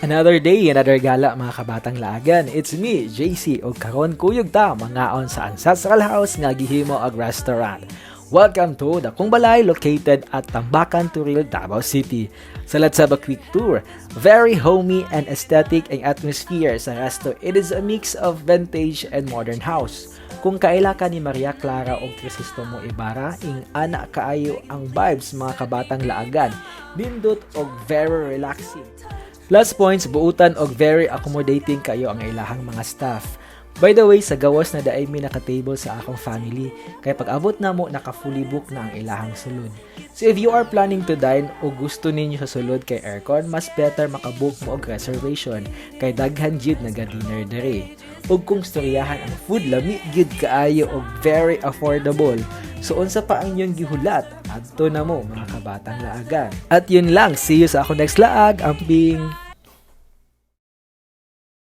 Another day, another gala mga kabatang laagan. It's me, JC, o karon kuyog ta mangaon sa Ancestral House nga gihimo ag restaurant. Welcome to the Kung Balay located at Tambakan, Turil, Davao City. So let's have a quick tour. Very homey and aesthetic ang atmosphere sa resto. It is a mix of vintage and modern house. Kung kaila ka ni Maria Clara o Crisostomo Ibarra, ing ana kaayo ang vibes mga kabatang laagan. Bindot og very relaxing. Plus points, buutan og very accommodating kayo ang ilahang mga staff. By the way, sa gawas na daay mi naka-table sa akong family, kay pag-abot na mo, naka-fully book na ang ilahang sulod. So if you are planning to dine o gusto ninyo sa sulod kay aircon, mas better makabook mo og reservation, kay daghan jud naga-dinner dere. Ug kung storyahan ang food, lami gyud kaayo og very affordable. So unsa pa ang inyong gihulat? Adto na mo mga kabatang laagan. At yun lang, see you sa ako next laag, amping!